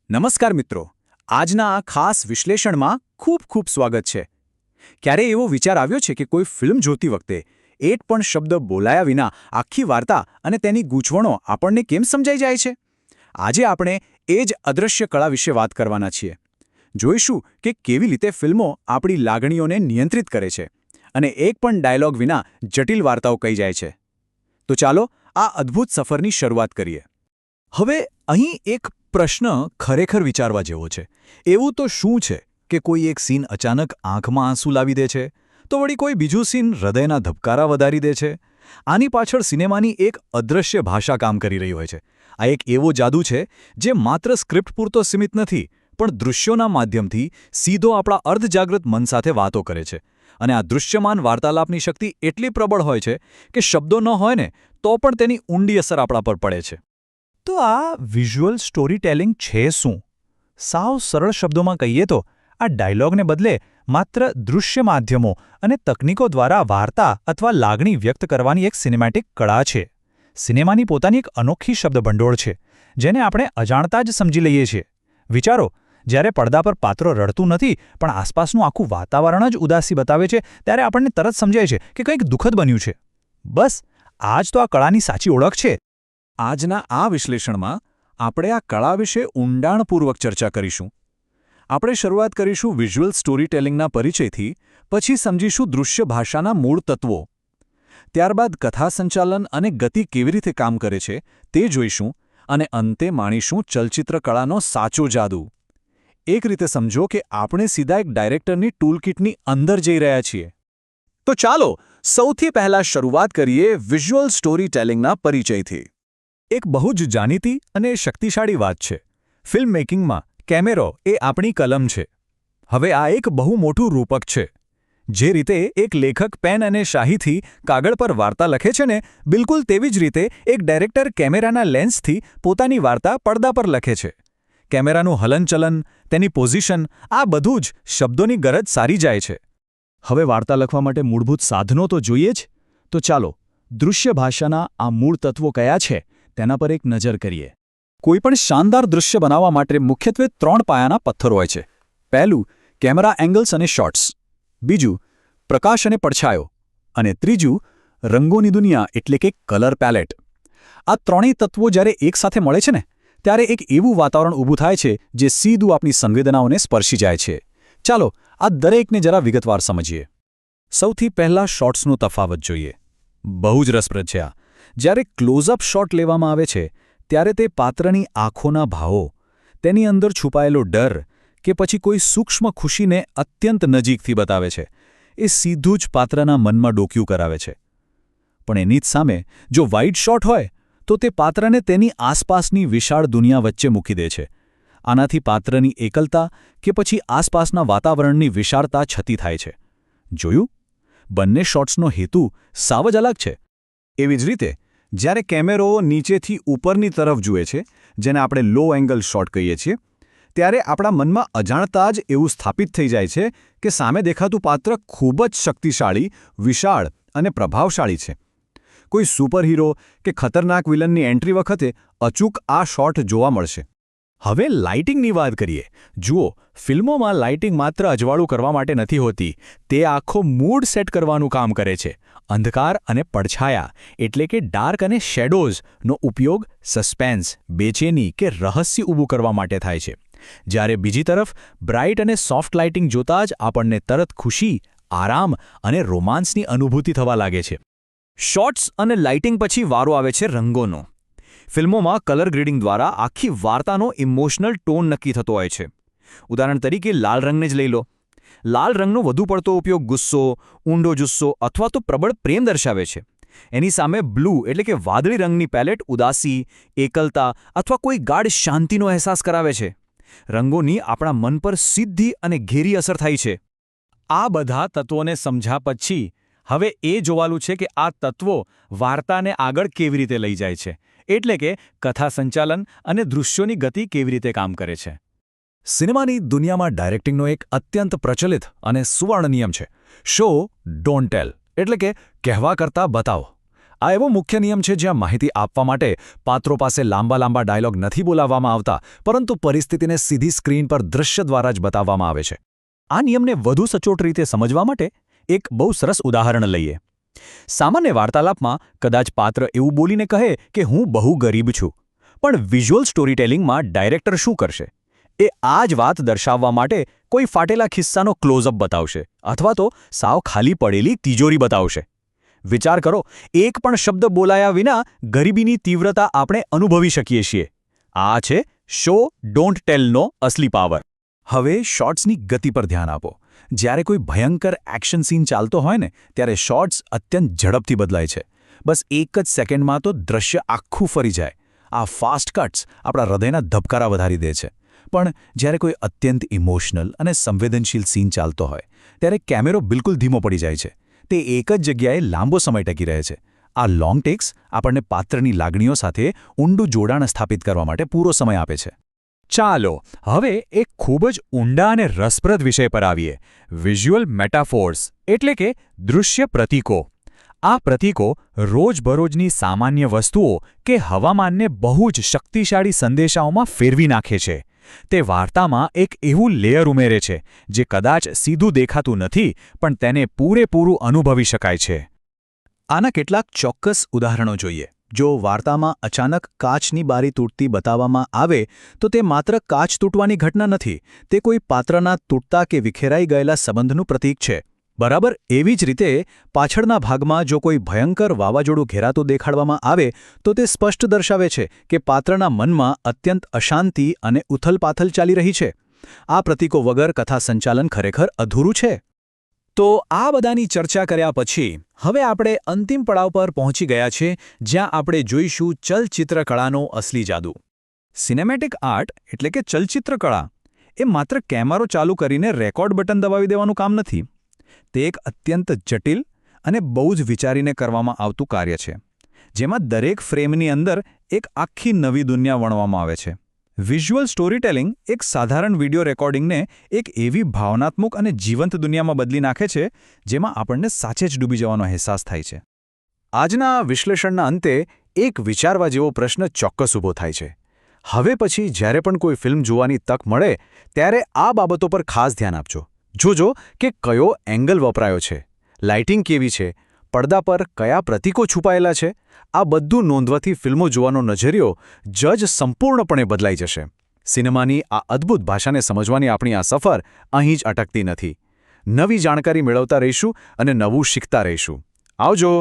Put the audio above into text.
નમસ્કાર મિત્રો, આજના આ ખાસ વિશ્લેષણમાં ખૂબ ખૂબ સ્વાગત છે. ક્યારે એવો વિચાર આવ્યો છે કે કોઈ ફિલ્મ જોતી વખતે એક પણ શબ્દ બોલાયા વિના આખી વાર્તા અને તેની ગૂંચવણો આપણને કેમ સમજાઈ જાય છે? આજે આપણે એ જ અદૃશ્ય કળા વિશે વાત કરવાના છીએ. જોઈશું કે કેવી રીતે ફિલ્મો આપણી લાગણીઓને નિયંત્રિત કરે છે અને એક પણ ડાયલોગ વિના જટિલ વાર્તાઓ કહી જાય છે. તો ચાલો આ અદ્ભુત સફરની શરૂઆત કરીએ. હવે અહીં એક પ્રશ્ન ખરેખર વિચારવા જેવો છે. એવું તો શું છે કે કોઈ એક સીન અચાનક આંખમાં આંસુ લાવી દે છે, તો વળી કોઈ બીજું સીન હૃદયના ધબકારા વધારી દે છે? આની પાછળ સિનેમાની એક અદૃશ્ય ભાષા કામ કરી રહી હોય છે. આ એક એવો જાદુ છે જે માત્ર સ્ક્રિપ્ટ પૂરતો સીમિત નથી, પણ દૃશ્યોના માધ્યમથી સીધો આપણા અર્ધજાગૃત મન સાથે વાતો કરે છે. અને આ દૃશ્યમાન વાર્તાલાપની શક્તિ એટલી પ્રબળ હોય છે કે શબ્દો ન હોય ને તો પણ તેની ઊંડી અસર આપણા પર પડે છે. તો આ વિઝ્યુઅલ સ્ટોરી ટેલિંગ છે શું? સાવ સરળ શબ્દોમાં કહીએ તો આ ડાયલોગને બદલે માત્ર દૃશ્ય માધ્યમો અને તકનીકો દ્વારા વાર્તા અથવા લાગણી વ્યક્ત કરવાની એક સિનેમેટિક કળા છે. સિનેમાની પોતાની એક અનોખી શબ્દભંડોળ છે, જેને આપણે અજાણતા જ સમજી લઈએ છીએ. વિચારો, જ્યારે પડદા પર પાત્ર રડતું નથી પણ આસપાસનું આખું વાતાવરણ જ ઉદાસી બતાવે છે, ત્યારે આપણને તરત સમજાય છે કે કંઈક દુઃખદ બન્યું છે. બસ આ જ તો આ કળાની સાચી ઓળખ છે. આજના આ વિશ્લેષણમાં આપણે આ કળા વિશે ઊંડાણપૂર્વક ચર્ચા કરીશું. આપણે શરૂઆત કરીશું વિઝ્યુઅલ સ્ટોરી ટેલિંગના પરિચયથી, પછી સમજીશું દૃશ્ય ભાષાના મૂળ તત્વો. ત્યારબાદ કથા સંચાલન અને ગતિ કેવી રીતે કામ કરે છે તે જોઈશું, અને અંતે માણીશું ચલચિત્ર કળાનો સાચો જાદુ. એક રીતે સમજો કે આપણે સીધા એક ડાયરેક્ટરની ટૂલકિટની અંદર જઈ રહ્યા છીએ. તો ચાલો સૌથી પહેલા શરૂઆત કરીએ વિઝ્યુઅલ સ્ટોરી ટેલિંગના પરિચયથી. એક બહુ જ જાણીતી અને શક્તિશાળી વાત છે. ફિલ્મ મેકિંગમાં કેમેરો એ આપણી કલમ છે. હવે આ એક બહુ મોટું રૂપક છે. જે રીતે એક લેખક પેન અને શાહીથી કાગળ પર વાર્તા લખે છે ને, બિલકુલ તેવી જ રીતે એક ડાયરેક્ટર કેમેરાના લેન્સથી પોતાની વાર્તા પડદા પર લખે છે. કેમેરાનું હલનચલન, તેની પોઝિશન, આ બધું જ શબ્દોની ગરજ સારી જાય છે. હવે વાર્તા લખવા માટે મૂળભૂત સાધનો તો જોઈએ જ. તો ચાલો દૃશ્ય ભાષાના આ મૂળ તત્વો કયા છે તેના પર એક નજર કરીએ. કોઈપણ શાનદાર દૃશ્ય બનાવવા માટે મુખ્યત્વે 3 પાયાના પથ્થરો હોય છે. પહેલું, કેમેરા એંગલ્સ અને શોટ્સ. બીજું, પ્રકાશ અને પડછાયો. અને ત્રીજું, રંગોની દુનિયા એટલે કે કલર પેલેટ. આ ત્રણેય તત્વો જ્યારે એકસાથે મળે છે ને, ત્યારે એક એવું વાતાવરણ ઊભું થાય છે જે સીધું આપણી સંવેદનાઓને સ્પર્શી જાય છે. ચાલો આ દરેકને જરા વિગતવાર સમજીએ. સૌથી પહેલા શોટ્સનો તફાવત જોઈએ. બહુ જ રસપ્રદ છે આ. જ્યારે ક્લોઝઅપ શોટ લેવામાં આવે છે ત્યારે તે પાત્રની આંખોના ભાવો, તેની અંદર છુપાયેલો ડર કે પછી કોઈ સૂક્ષ્મ ખુશીને અત્યંત નજીકથી બતાવે છે. એ સીધું જ પાત્રના મનમાં ડોક્યું કરાવે છે. પણ એની જ સામે જો વાઇડ શોટ હોય તો તે પાત્રને તેની આસપાસની વિશાળ દુનિયા વચ્ચે મૂકી દે છે. આનાથી પાત્રની એકલતા કે પછી આસપાસના વાતાવરણની વિશાળતા છતી થાય છે. જોયું? બંને શોટ્સનો હેતુ સાવ જ અલગ છે. એવી જ રીતે જ્યારે કેમેરો નીચેથી ઉપરની તરફ જુએ છે, જેને આપણે લો એંગલ શોટ કહીએ છીએ, ત્યારે આપણા મનમાં અજાણતા જ એવું સ્થાપિત થઈ જાય છે કે સામે દેખાતું પાત્ર ખૂબ જ શક્તિશાળી, વિશાળ અને પ્રભાવશાળી છે. કોઈ સુપરહીરો કે ખતરનાક વિલનની એન્ટ્રી વખતે અચૂક આ શોટ જોવા મળશે. હવે લાઇટિંગની વાત કરીએ. જુઓ, ફિલ્મોમાં લાઇટિંગ માત્ર અજવાળું કરવા માટે નથી હોતી. તે આખો મૂડ સેટ કરવાનું કામ કરે છે. અંધકાર અને પડછાયા એટલે કે ડાર્ક અને શેડોઝનો ઉપયોગ સસ્પેન્સ, બેચેની કે રહસ્ય ઊભું કરવા માટે થાય છે. જ્યારે બીજી તરફ બ્રાઇટ અને સોફ્ટ લાઇટિંગ જોતાં જ આપણને તરત ખુશી, આરામ અને રોમાન્સની અનુભૂતિ થવા લાગે છે. શોટ્સ અને લાઇટિંગ પછી વારો આવે છે રંગોનો. ફિલ્મોમાં કલર ગ્રેડિંગ દ્વારા આખી વાર્તાનો ઇમોશનલ ટોન નક્કી થતો હોય છે. ઉદાહરણ તરીકે લાલ રંગને જ લઈ લો. લાલ રંગનો વધુ પડતો ઉપયોગ ગુસ્સો, ઊંડો જુસ્સો અથવા તો પ્રબળ પ્રેમ દર્શાવે છે. એની સામે બ્લુ એટલે કે વાદળી રંગની પેલેટ ઉદાસી, એકલતા અથવા કોઈ ગાઢ શાંતિનો અહેસાસ કરાવે છે. રંગોની આપણા મન પર સીધી અને ઘેરી અસર થાય છે. આ બધા તત્વોને સમજ્યા પછી હવે એ જોવાનું છે કે આ તત્વો વાર્તાને આગળ કેવી રીતે લઈ જાય છે. એટલે કે કથા સંચાલન અને દૃશ્યોની ગતિ કેવી રીતે કામ કરે છે. સિનેમાની દુનિયામાં ડાયરેક્ટિંગનો એક અત્યંત પ્રચલિત અને સુવર્ણ નિયમ છે. શો ડોન્ટ ટેલ એટલે કે કહેવા કરતાં બતાવો. આ એવો મુખ્ય નિયમ છે જ્યાં માહિતી આપવા માટે પાત્રો પાસે લાંબા લાંબા ડાયલોગ નથી બોલાવવામાં આવતા, પરંતુ પરિસ્થિતિને સીધી સ્ક્રીન પર દૃશ્ય દ્વારા જ બતાવવામાં આવે છે. આ નિયમને વધુ સચોટ રીતે સમજવા માટે એક બહુ સરસ ઉદાહરણ લઈએ. સામાન્ય વાર્તાલાપમાં કદાચ પાત્ર એવું બોલીને કહે કે હું બહુ ગરીબ છું, પણ વિઝ્યુઅલ સ્ટોરીટેલિંગમાં ડાયરેક્ટર શું કરશે? એ આ જ વાત દર્શાવવા માટે કોઈ ફાટેલા ખિસ્સાનો ક્લોઝઅપ બતાવશે અથવા તો સાવ ખાલી પડેલી તિજોરી બતાવશે. વિચાર કરો, એક પણ શબ્દ બોલાયા વિના ગરીબીની તીવ્રતા આપણે અનુભવી શકીએ છીએ. આ છે શો ડોન્ટ ટેલનો અસલી પાવર. હવે શોર્ટ્સની ગતિ પર ધ્યાન આપો. જ્યારે કોઈ ભયંકર એક્શન સીન ચાલતો હોય ને, ત્યારે શોર્ટ્સ અત્યંત ઝડપથી બદલાય છે. બસ એક જ સેકન્ડમાં તો દ્રશ્ય આખું ફરી જાય. આ ફાસ્ટ કટ્સ આપણા હૃદયના ધબકારા વધારી દે છે. પણ જ્યારે કોઈ અત્યંત ઇમોશનલ અને સંવેદનશીલ સીન ચાલતો હોય, ત્યારે કેમેરો બિલકુલ ધીમો પડી જાય છે. તે એક જ જગ્યાએ લાંબો સમય ટકી રહે છે. આ લોંગ ટેક્સ આપણને પાત્રની લાગણીઓ સાથે ઊંડું જોડાણ સ્થાપિત કરવા માટે પૂરો સમય આપે છે. ચાલો હવે એક ખૂબ જ ઊંડા અને રસપ્રદ વિષય પર આવીએ. વિઝ્યુઅલ મેટાફોર્સ એટલે કે દૃશ્ય પ્રતીકો. આ પ્રતીકો રોજબરોજની સામાન્ય વસ્તુઓ કે હવામાનને બહુ જ શક્તિશાળી સંદેશાઓમાં ફેરવી નાખે છે. તે વાર્તામાં એક એવું લેયર ઉમેરે છે જે કદાચ સીધું દેખાતું નથી, પણ તેને પૂરેપૂરું અનુભવી શકાય છે. આના કેટલાક ચોક્કસ ઉદાહરણો જોઈએ. જો વાર્તામાં અચાનક કાચની બારી તૂટતી બતાવવામાં આવે તો તે માત્ર કાચ તૂટવાની ઘટના નથી, તે કોઈ પાત્રના તૂટતા કે વિખેરાઈ ગયેલા સંબંધનું પ્રતીક છે. બરાબર એવી જ રીતે પાછળના ભાગમાં જો કોઈ ભયંકર વાવાઝોડું ઘેરાતું દેખાડવામાં આવે તો તે સ્પષ્ટ દર્શાવે છે કે પાત્રના મનમાં અત્યંત અશાંતિ અને ઉથલપાથલ ચાલી રહી છે. આ પ્રતીકો વગર કથા સંચાલન ખરેખર અધૂરું છે. તો આ બધાની ચર્ચા કર્યા પછી હવે આપણે અંતિમ પડાવ પર પહોંચી ગયા છે, જ્યાં આપણે જોઈશું ચલચિત્રકળાનો અસલી જાદુ. સિનેમેટિક આર્ટ એટલે કે ચલચિત્રકળા એ માત્ર કેમેરો ચાલુ કરીને રેકોર્ડ બટન દબાવી દેવાનું કામ નથી. તે એક અત્યંત જટિલ અને બહુ જ વિચારીને કરવામાં આવતું કાર્ય છે, જેમાં દરેક ફ્રેમની અંદર એક આખી નવી દુનિયા વણવામાં આવે છે. વિઝ્યુઅલ સ્ટોરીટેલિંગ એક સાધારણ વિડિયો રેકોર્ડિંગને એક એવી ભાવનાત્મક અને જીવંત દુનિયામાં બદલી નાખે છે, જેમાં આપણને સાચે જ ડૂબી જવાનો અહેસાસ થાય છે. આજના વિશ્લેષણના અંતે એક વિચારવા જેવો પ્રશ્ન ચોક્કસ ઊભો થાય છે. હવે પછી જ્યારે પણ કોઈ ફિલ્મ જોવાની તક મળે ત્યારે આ બાબતો પર ખાસ ધ્યાન આપજો. જોજો કે કયો એંગલ વપરાયો છે, લાઇટિંગ કેવી છે, પડદા પર કયા પ્રતીકો છુપાયેલા છે. આ બધું નોંધવાથી ફિલ્મો જોવાનો નજરિયો જ સંપૂર્ણપણે બદલાઈ જશે. સિનેમાની આ અદ્ભુત ભાષાને સમજવાની આપણી આ સફર અહીં જ અટકતી નથી. નવી જાણકારી મેળવતા રહીશું અને નવું શીખતા રહીશું. આવજો.